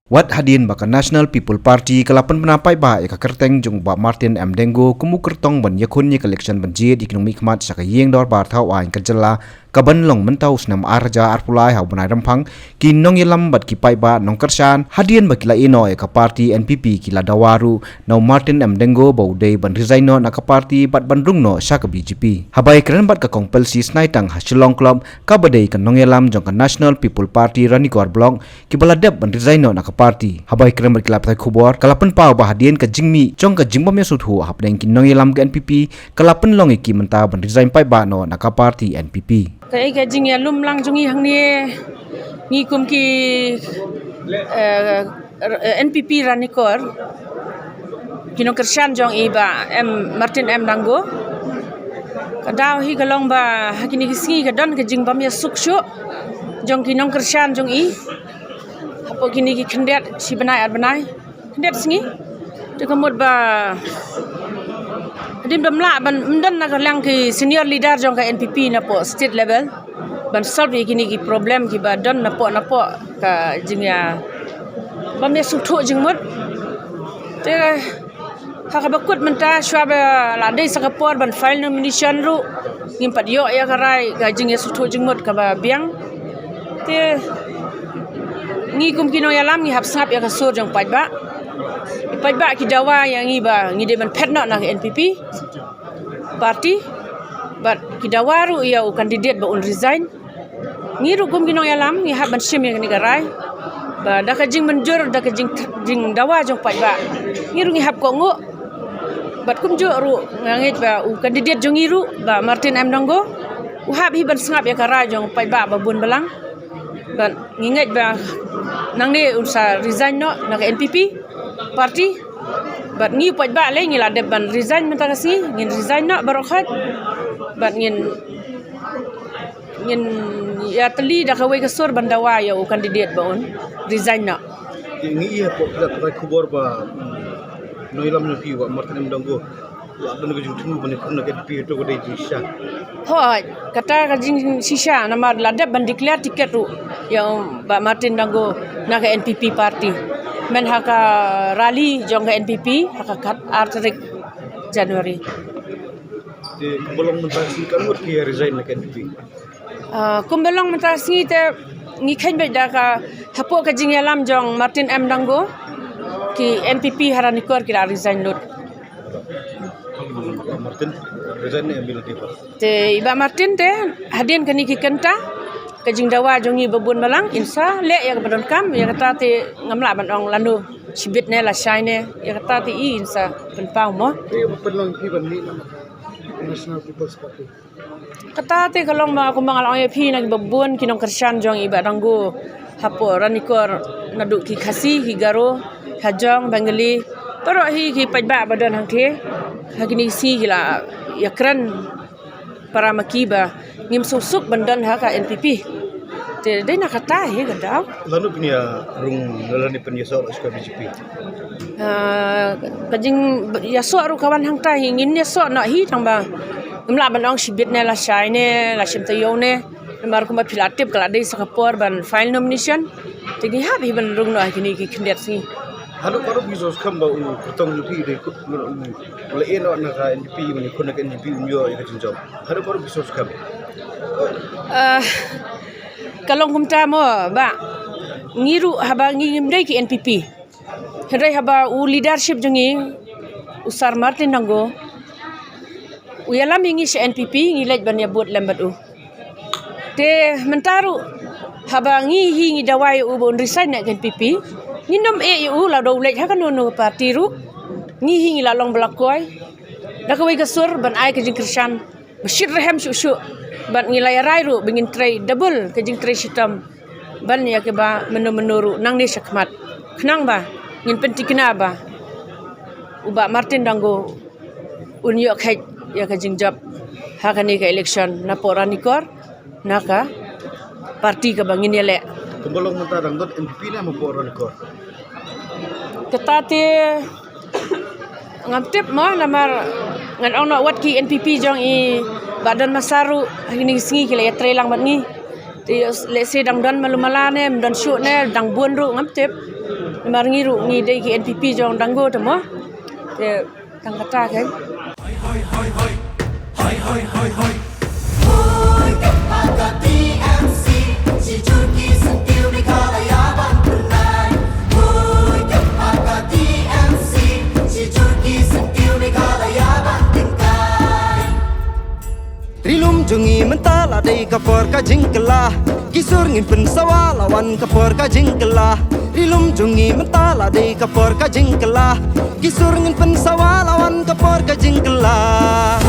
Wat hadin baka National People Party kalapan penapai ba eka kerteng jung ba Martin M. Dengo kumu kertong ban yakun ye collection ban jid iknung mikmat saka yeng dor bar thau ain kerjela kaban long mentau snam arja arpulai hau banai rampang ki nong yelam bat ki pai ba nong kersan hadin bakila ino eka party NPP kila dawaru nau Martin M. Dengo bau dei ban resign no naka party bat bandrung no saka BJP habai keren bat ka kompelsi snai tang hasilong club kabadei kan nong yelam jong ka National People Party Ranikor blong ki baladep ban resign no naka party habai keren bat kilap tai khubor kalapan pau ba hadin ka jingmi jong ka jingbam ya suthu hapdeng ki nong yelam ka NPP kalapan long ki menta ban resign pai ba no naka party NPP cái jing ya lum lang jungi hang ni kum ki NPP Ranikor kino kersan jong iba Martin M. Dango kadau hi galong ba hakini kisingi kadon ke jing bam ya sukshu jong kinong kersan jong i hapo kini ki khendet si banai ar banai khendet singi te kamut ba dim damla ban mdan na kalang ki senior leader jong ka NPP na po state level ban solve kini ki problem ki ba don na po ka jingya bam ya suthu jingmut te ha ka bakut menta shwa ba la dei sakapor ban file nomination ru ngimpat yo ya karai ka jingya suthu jingmut ka ba biang te ngi kum kino ya lam ngi hap sap ya ka sur jong pai ba ki dawa yang iba ngi de ban pet no na NPP party but ki dawaru ya u candidate ba un resign ngi ru kum kino ya lam ngi hap ban shim ya ni garai ba da ka jing menjur da ka jing dawa jong pai ba ngi ru ngi hap ko ngu bat kum jo ru ngi ba u candidate jong iru ba Martin M. Dango u hap hi ban sngap ya karai jong pai ba bun balang ban nginget ba nang ne unsa resign no na NPP party bat ngi poj ba le ngi la de ban resign menta kasi ngin resign no barokhat bat ngin ya teli da kawai kasur bandawa ya u candidate ba on resign no ngi ya po da kai khubor ba noilam no pi wa Martin M. Dango la dan ko jutu ban ko na ke pi to ko dei shisha hoi kata ka jing shisha na mar la de ban declare ticket ru ya ba Martin Dango na ka NPP party men haka rally jong ka NPP haka kat artarik Januari de bolong mentasi kan mut ki resign na NPP kumbelong mentasi te ngi khen be da ka hapo ka jing yalam jong Martin M. Dango ki NPP Ranikor ki resign not Martin resign ne ambil tiba te iba Martin te hadin kani ki kenta ka jing dawa jong i babun malang insa le ya badon kam ya kata te ngamla ban ong lanu sibit ne la shine ne ya kata te i insa pen pau mo pelong ki ban ni National People's Party kata te kalong ma kumbang al ong phi na babun kinong kersan jong iba Dango hapo Ranikor nadu ki khasi hi garo hajong bangali pero hi ki pajba badon hangke hakini si gila yakran para makiba ngim susuk bandan haka NPP te dai nak kata he gadau lalu punya rung lalani penyesal ska BJP kajing ya so ru kawan hang ta hingin ne so na hi tang ba ngimla banong sibit ne la shai ne la shim tayo ne mar kuma pilatip kala dei sakapor ban file nomination te gi ha bi ban rung no hakini ki khindet si halo karo bisos kamba u kutong lupi de ku le eno na ka NPP mani kuna ka NPP unyo ya jinjom halo karo bisos kam kalong kumta mo ba ngiru haba ngim dai ki NPP hedai haba u leadership jongi usar Martin Dango u yalam ngi se NPP ngi lej ban ya bot lambat u te mentaru haba ngi dawai u bon resign na NPP nginom EU la do lej hakan no party ru ngi hingi la long blakoi da ka wai kasur ban ai ka jing krishan bashir raham shu ban ngi la rai ru bingin tray double ka jing tray sitam ban ya ke ba menuru nang ni sakmat khnang ba ngin pentikna ba uba Martin Dango unyo khai ya ka jing job hakani ka election na Ranikor naka party ka bangin yele kumbolong menta dang dot NPP na mo Ranikor ketate ngaptip mo namar ngan ong no wat ki NPP jong i badan masaru hini singi kile tre lang bat ngi ti le se dang dan malumalane dan shu ne dang buan ru ngaptip Marangiru ngi dei ki NPP jong danggo tamo. Te tangkata kan. Rilum jungi mentala dei kapor ka jingkela Kisur ngin pensawa lawan kapor ka jingkela Rilum jungi mentala dei kapor ka jingkela Kisur ngin pensawa lawan kapor ka jingkela